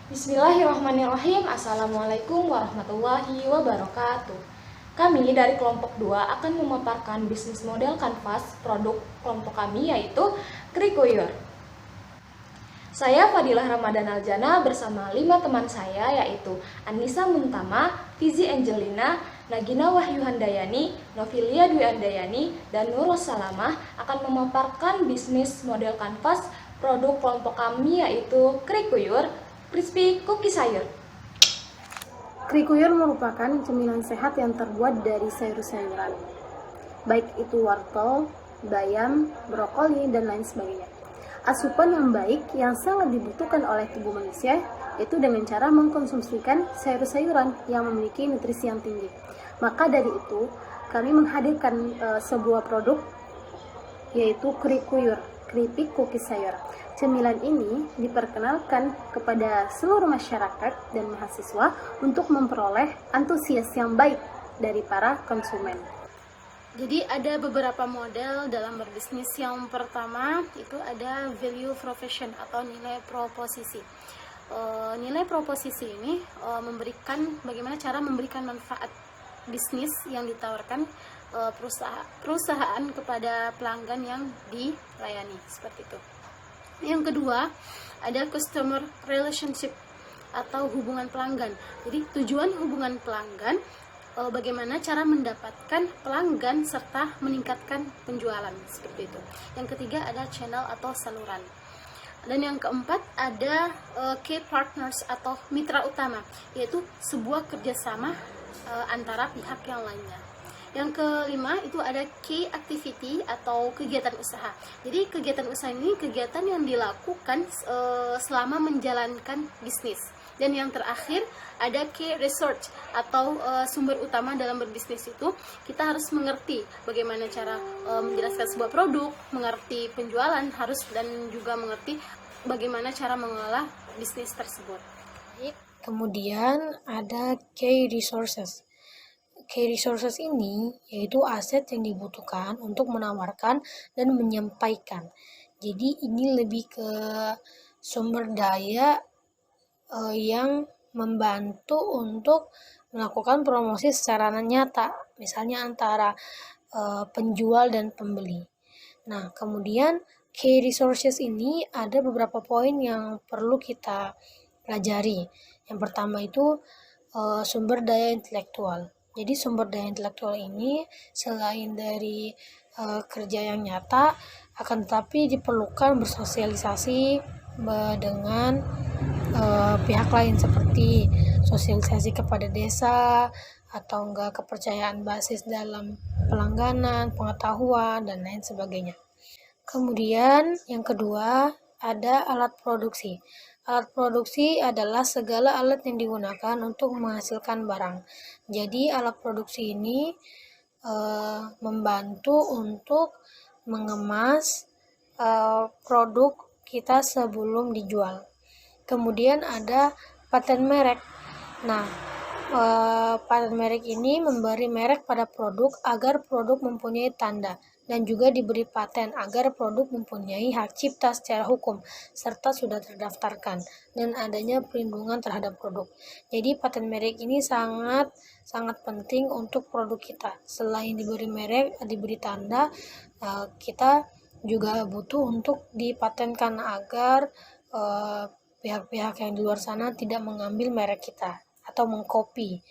Bismillahirrahmanirrahim. Assalamualaikum warahmatullahi wabarakatuh. Kami dari kelompok 2 akan memaparkan bisnis model kanvas produk kelompok kami yaitu Krikuyur. Saya Fadilah Ramadan Aljana bersama 5 teman saya yaitu Anissa Muntama, Tizi Angelina, Nagina Wahyu Handayani, Novilia Dwi Andayani, dan Nurus Salamah akan memaparkan bisnis model kanvas produk kelompok kami yaitu Krikuyur Crispy Cookie Sayur. Krikuyur merupakan cemilan sehat yang terbuat dari sayur-sayuran, baik itu wortel, bayam, brokoli, dan lain sebagainya. Asupan yang baik yang sangat dibutuhkan oleh tubuh manusia yaitu dengan cara mengkonsumsikan sayur-sayuran yang memiliki nutrisi yang tinggi. Maka dari itu, kami menghadirkan sebuah produk yaitu Krikuyur, Crispy Cookie Sayur. Cemilan ini diperkenalkan kepada seluruh masyarakat dan mahasiswa untuk memperoleh antusias yang baik dari para konsumen. Jadi ada beberapa model dalam berbisnis. Yang pertama itu ada value proposition atau nilai proposisi. Nilai proposisi ini memberikan bagaimana cara memberikan manfaat bisnis yang ditawarkan perusahaan kepada pelanggan yang dilayani, seperti itu. Yang kedua, ada customer relationship atau hubungan pelanggan. Jadi tujuan hubungan pelanggan, bagaimana cara mendapatkan pelanggan serta meningkatkan penjualan, seperti itu. Yang ketiga ada channel atau saluran. Dan yang keempat ada key partners atau mitra utama, yaitu sebuah kerjasama antara pihak yang lainnya. Yang kelima itu ada key activity atau kegiatan usaha. Jadi kegiatan usaha ini kegiatan yang dilakukan selama menjalankan bisnis. Dan yang terakhir ada key research atau sumber utama dalam berbisnis itu kita harus mengerti bagaimana cara menjelaskan sebuah produk, mengerti penjualan harus, dan juga mengerti bagaimana cara mengelola bisnis tersebut. Kemudian ada key resources. Key resources ini yaitu aset yang dibutuhkan untuk menawarkan dan menyampaikan. Jadi ini lebih ke sumber daya yang membantu untuk melakukan promosi secara nyata, misalnya antara penjual dan pembeli. Nah, kemudian key resources ini ada beberapa poin yang perlu kita pelajari. Yang pertama itu sumber daya intelektual. Jadi sumber daya intelektual ini selain dari kerja yang nyata, akan tetapi diperlukan bersosialisasi dengan pihak lain seperti sosialisasi kepada desa atau enggak kepercayaan basis dalam pelangganan, pengetahuan, dan lain sebagainya. Kemudian yang kedua ada alat produksi. Alat produksi adalah segala alat yang digunakan untuk menghasilkan barang. Jadi alat produksi ini membantu untuk mengemas produk kita sebelum dijual. Kemudian ada paten merek. Nah, paten merek ini memberi merek pada produk agar produk mempunyai tanda, dan juga diberi paten agar produk mempunyai hak cipta secara hukum serta sudah terdaftarkan dan adanya perlindungan terhadap produk. Jadi paten merek ini sangat penting untuk produk kita. Selain diberi merek, diberi tanda, kita juga butuh untuk dipatenkan agar pihak-pihak yang di luar sana tidak mengambil merek kita atau mengcopy.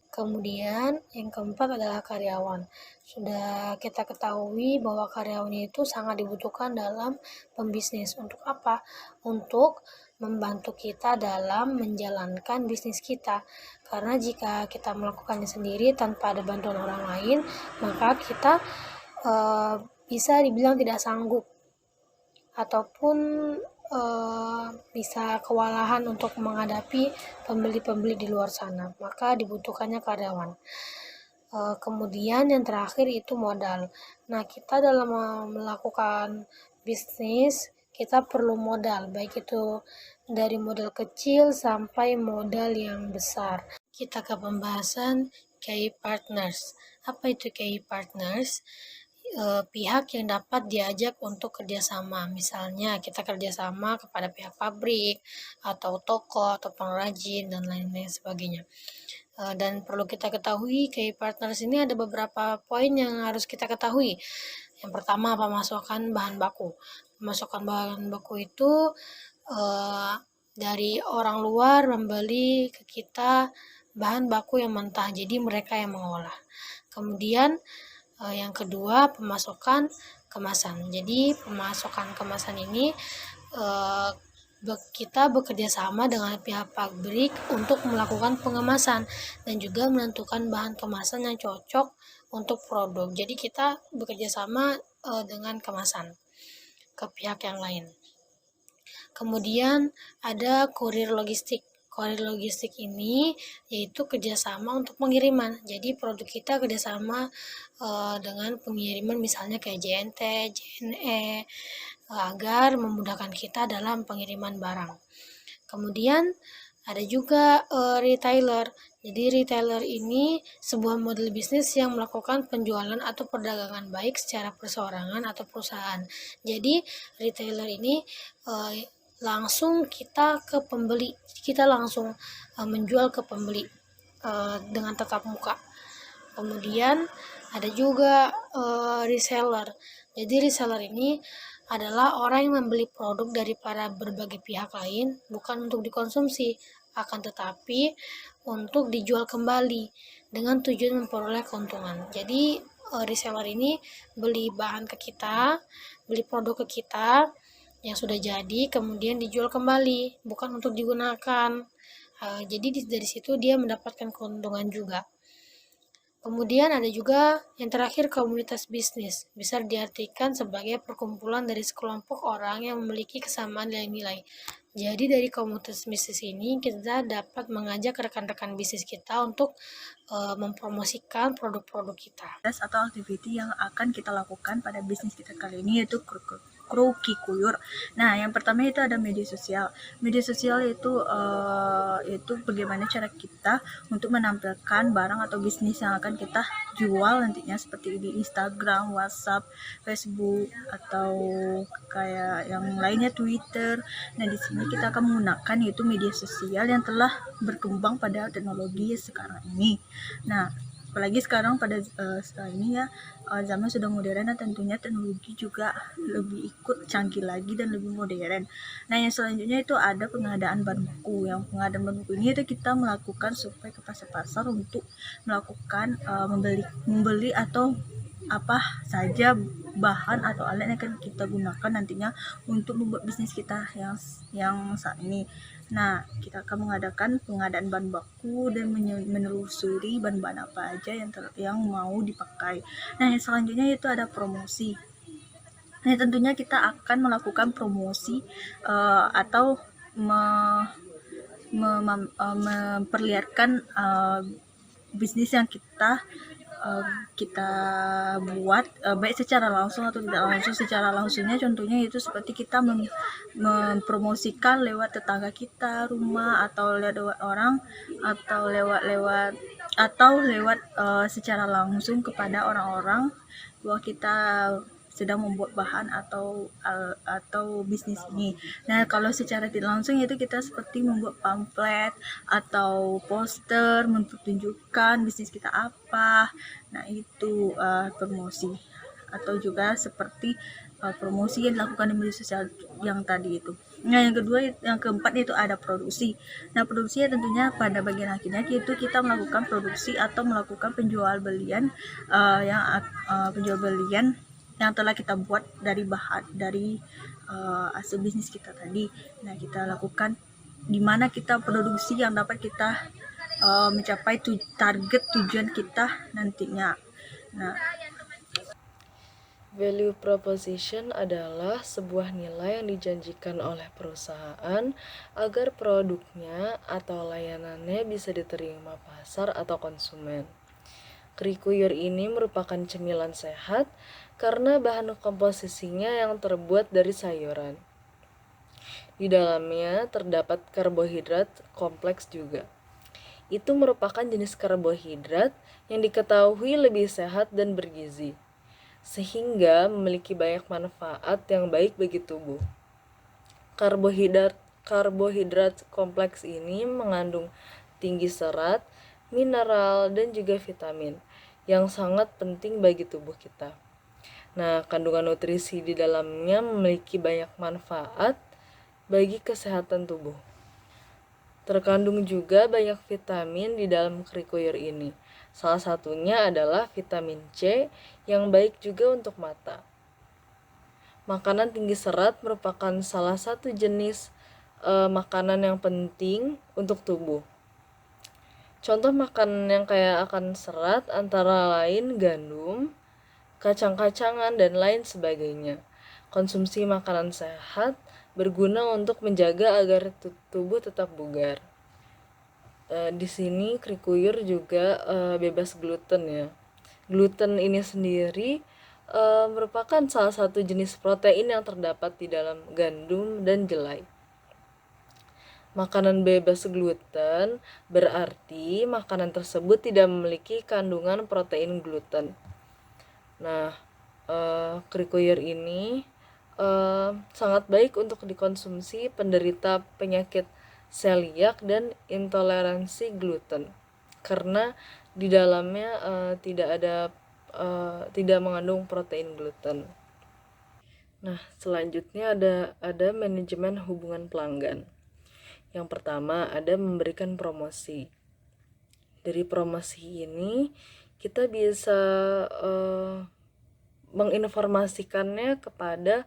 Kemudian yang keempat adalah karyawan. Sudah kita ketahui bahwa karyawan itu sangat dibutuhkan dalam pembisnis. Untuk apa? Untuk membantu kita dalam menjalankan bisnis kita. Karena jika kita melakukannya sendiri tanpa ada bantuan orang lain, maka kita bisa dibilang tidak sanggup ataupun bisa kewalahan untuk menghadapi pembeli-pembeli di luar sana, maka dibutuhkannya karyawan. Kemudian yang terakhir itu modal. Nah, kita dalam melakukan bisnis, kita perlu modal, baik itu dari modal kecil sampai modal yang besar. Kita ke pembahasan key partners. Apa itu key partners? pihak yang dapat diajak untuk kerjasama. Misalnya kita kerjasama kepada pihak pabrik atau toko atau pengrajin dan lain-lain sebagainya. Dan perlu kita ketahui key partners ini ada beberapa poin yang harus kita ketahui. Yang pertama, pemasukan bahan baku. Pemasukan bahan baku itu dari orang luar membeli ke kita bahan baku yang mentah, jadi mereka yang mengolah. Kemudian yang kedua, pemasukan kemasan. Jadi pemasukan kemasan ini kita bekerja sama dengan pihak pabrik untuk melakukan pengemasan dan juga menentukan bahan kemasan yang cocok untuk produk. Jadi kita bekerja sama dengan kemasan ke pihak yang lain. Kemudian ada kurir logistik. Kurir logistik ini yaitu kerjasama untuk pengiriman. Jadi produk kita kerjasama dengan pengiriman misalnya kayak JNT, JNE, agar memudahkan kita dalam pengiriman barang. Kemudian ada juga retailer. Jadi retailer ini sebuah model bisnis yang melakukan penjualan atau perdagangan baik secara perseorangan atau perusahaan. Jadi retailer ini langsung kita ke pembeli, kita langsung menjual ke pembeli dengan tatap muka. Kemudian ada juga reseller. Jadi reseller ini adalah orang yang membeli produk dari para berbagai pihak lain, bukan untuk dikonsumsi, akan tetapi untuk dijual kembali dengan tujuan memperoleh keuntungan. Jadi reseller ini beli bahan ke kita, beli produk ke kita yang sudah jadi, kemudian dijual kembali, bukan untuk digunakan. Jadi dari situ dia mendapatkan keuntungan juga. Kemudian ada juga yang terakhir, komunitas bisnis. Bisa diartikan sebagai perkumpulan dari sekelompok orang yang memiliki kesamaan nilai-nilai. Jadi dari komunitas bisnis ini kita dapat mengajak rekan-rekan bisnis kita untuk mempromosikan produk-produk kita. Atau aktiviti yang akan kita lakukan pada bisnis kita kali ini yaitu Krikuyur. Nah, yang pertama itu ada media sosial. Media sosial itu bagaimana cara kita untuk menampilkan barang atau bisnis yang akan kita jual nantinya, seperti di Instagram, WhatsApp, Facebook, atau kayak yang lainnya Twitter. Nah, di sini kita akan menggunakan yaitu media sosial yang telah berkembang pada teknologi sekarang ini. Nah, apalagi sekarang pada sekarang ini ya, zaman sudah modern dan tentunya teknologi juga lebih ikut canggih lagi dan lebih modern. Nah, yang selanjutnya itu ada pengadaan bahan baku. Yang pengadaan bahan baku ini itu kita melakukan supaya ke pasar-pasar untuk melakukan membeli atau apa saja bahan atau alat yang akan kita gunakan nantinya untuk membuat bisnis kita yang saat ini. Nah, kita akan mengadakan pengadaan bahan baku dan menelusuri bahan-bahan apa aja yang mau dipakai. Nah, yang selanjutnya itu ada promosi. Nah, tentunya kita akan melakukan promosi atau memperlihatkan bisnis yang kita buat baik secara langsung atau tidak langsung. Secara langsungnya contohnya itu seperti kita mempromosikan lewat tetangga kita, rumah, atau lewat orang, atau lewat secara langsung kepada orang-orang bahwa kita sedang membuat bahan atau bisnis ini. Nah, kalau secara tidak langsung itu kita seperti membuat pamflet atau poster mempertunjukkan bisnis kita apa. Nah, itu promosi, atau juga seperti promosi yang dilakukan di media sosial yang tadi itu. Nah, yang keempat itu ada produksi. Nah, produksi tentunya pada bagian akhirnya itu kita melakukan produksi atau melakukan penjual belian yang telah kita buat dari hasil bisnis kita tadi. Nah, kita lakukan di mana kita produksi yang dapat kita mencapai target tujuan kita nantinya. Nah, value proposition adalah sebuah nilai yang dijanjikan oleh perusahaan agar produknya atau layanannya bisa diterima pasar atau konsumen. Krikuyur ini merupakan cemilan sehat karena bahan komposisinya yang terbuat dari sayuran. Di dalamnya terdapat karbohidrat kompleks juga. Itu merupakan jenis karbohidrat yang diketahui lebih sehat dan bergizi. sehingga memiliki banyak manfaat yang baik bagi tubuh. Karbohidrat kompleks ini mengandung tinggi serat, mineral, dan juga vitamin yang sangat penting bagi tubuh kita. Nah, kandungan nutrisi di dalamnya memiliki banyak manfaat bagi kesehatan tubuh. Terkandung juga banyak vitamin di dalam krikuyur ini. Salah satunya adalah vitamin C yang baik juga untuk mata. Makanan tinggi serat merupakan salah satu jenis makanan yang penting untuk tubuh. Contoh makanan yang kaya akan serat antara lain gandum, kacang-kacangan, dan lain sebagainya. Konsumsi makanan sehat berguna untuk menjaga agar tubuh tetap bugar. Di sini krikuyur juga bebas gluten ya. Gluten ini sendiri merupakan salah satu jenis protein yang terdapat di dalam gandum dan jelai. Makanan bebas gluten berarti makanan tersebut tidak memiliki kandungan protein gluten. Nah, krikuyur ini sangat baik untuk dikonsumsi penderita penyakit seliak dan intoleransi gluten karena di dalamnya tidak mengandung protein gluten. Nah, selanjutnya ada manajemen hubungan pelanggan. Yang pertama ada memberikan promosi. Dari promosi ini kita bisa menginformasikannya kepada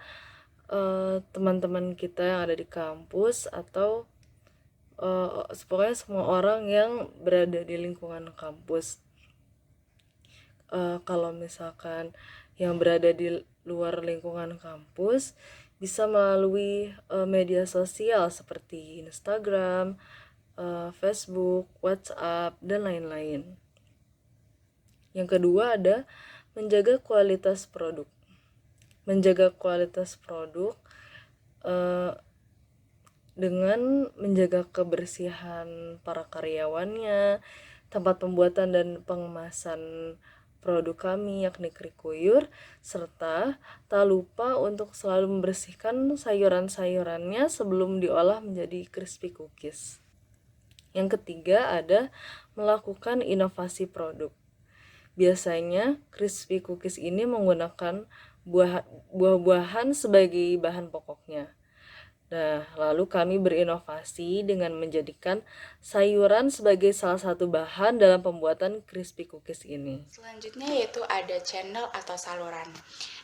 teman-teman kita yang ada di kampus atau pokoknya semua orang yang berada di lingkungan kampus. Kalau misalkan yang berada di luar lingkungan kampus bisa melalui media sosial seperti Instagram, Facebook, WhatsApp, dan lain-lain. Yang kedua ada menjaga kualitas produk. Menjaga kualitas produk dengan menjaga kebersihan para karyawannya, tempat pembuatan dan pengemasan produk kami yakni krikuyur, serta tak lupa untuk selalu membersihkan sayuran-sayurannya sebelum diolah menjadi crispy cookies. Yang ketiga ada melakukan inovasi produk. Biasanya crispy cookies ini menggunakan buah-buahan sebagai bahan pokoknya. Nah, lalu kami berinovasi dengan menjadikan sayuran sebagai salah satu bahan dalam pembuatan crispy cookies ini. Selanjutnya yaitu ada channel atau saluran,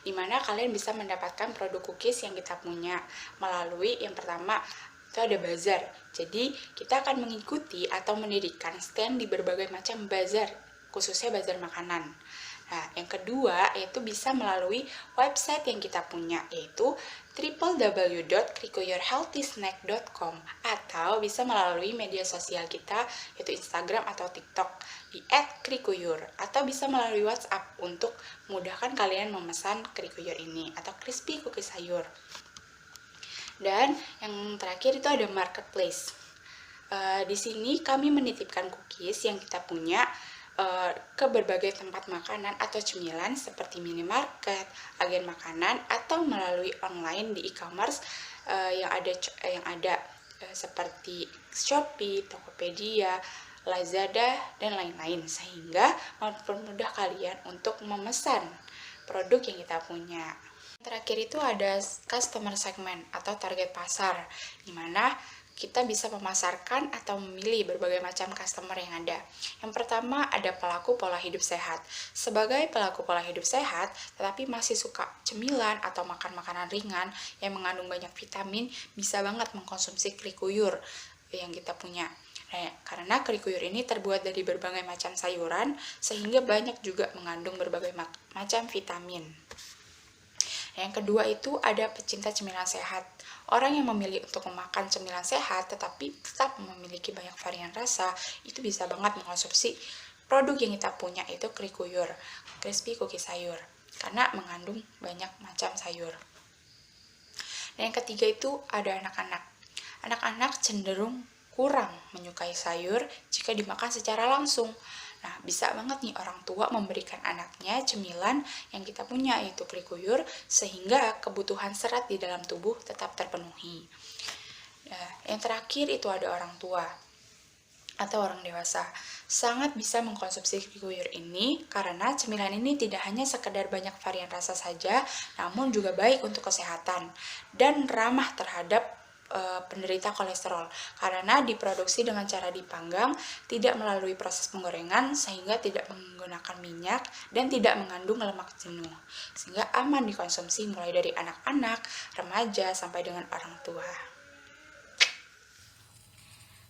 di mana kalian bisa mendapatkan produk cookies yang kita punya melalui yang pertama itu ada bazar. Jadi kita akan mengikuti atau mendirikan stand di berbagai macam bazar, khususnya bazar makanan. Nah, yang kedua yaitu bisa melalui website yang kita punya, yaitu www.krikuyurhealthysnack.com, atau bisa melalui media sosial kita yaitu Instagram atau TikTok di @krikuyur, atau bisa melalui WhatsApp untuk memudahkan kalian memesan krikuyur ini atau crispy cookies sayur. Dan yang terakhir itu ada marketplace. Di sini kami menitipkan cookies yang kita punya ke berbagai tempat makanan atau cemilan seperti minimarket, agen makanan, atau melalui online di e-commerce yang ada seperti Shopee, Tokopedia, Lazada, dan lain-lain, sehingga mempermudah kalian untuk memesan produk yang kita punya. Terakhir itu ada customer segment atau target pasar, di mana kita bisa memasarkan atau memilih berbagai macam customer yang ada. Yang pertama ada pelaku pola hidup sehat. Sebagai pelaku pola hidup sehat, tetapi masih suka cemilan atau makan makanan ringan yang mengandung banyak vitamin, bisa banget mengkonsumsi krikuyur yang kita punya. Nah, karena krikuyur ini terbuat dari berbagai macam sayuran, sehingga banyak juga mengandung berbagai macam vitamin. Yang kedua itu ada pecinta cemilan sehat. Orang yang memilih untuk memakan cemilan sehat tetapi tetap memiliki banyak varian rasa, itu bisa banget mengkonsumsi produk yang kita punya, itu krikuyur, crispy cookies sayur, karena mengandung banyak macam sayur. Dan yang ketiga itu ada anak-anak. Anak-anak cenderung kurang menyukai sayur jika dimakan secara langsung. Nah, bisa banget nih orang tua memberikan anaknya cemilan yang kita punya, yaitu Krikuyur, sehingga kebutuhan serat di dalam tubuh tetap terpenuhi. Nah, yang terakhir itu ada orang tua atau orang dewasa. Sangat bisa mengkonsumsi Krikuyur ini karena cemilan ini tidak hanya sekedar banyak varian rasa saja, namun juga baik untuk kesehatan dan ramah terhadap penderita kolesterol karena diproduksi dengan cara dipanggang, tidak melalui proses penggorengan sehingga tidak menggunakan minyak dan tidak mengandung lemak jenuh, sehingga aman dikonsumsi mulai dari anak-anak, remaja sampai dengan orang tua.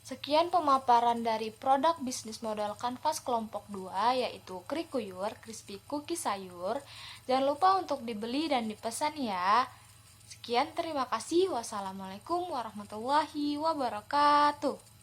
Sekian pemaparan dari produk bisnis modal kanvas kelompok 2 yaitu Krikuyur, crispy cookie sayur. Jangan lupa untuk dibeli dan dipesan ya. Sekian, terima kasih. Wassalamualaikum warahmatullahi wabarakatuh.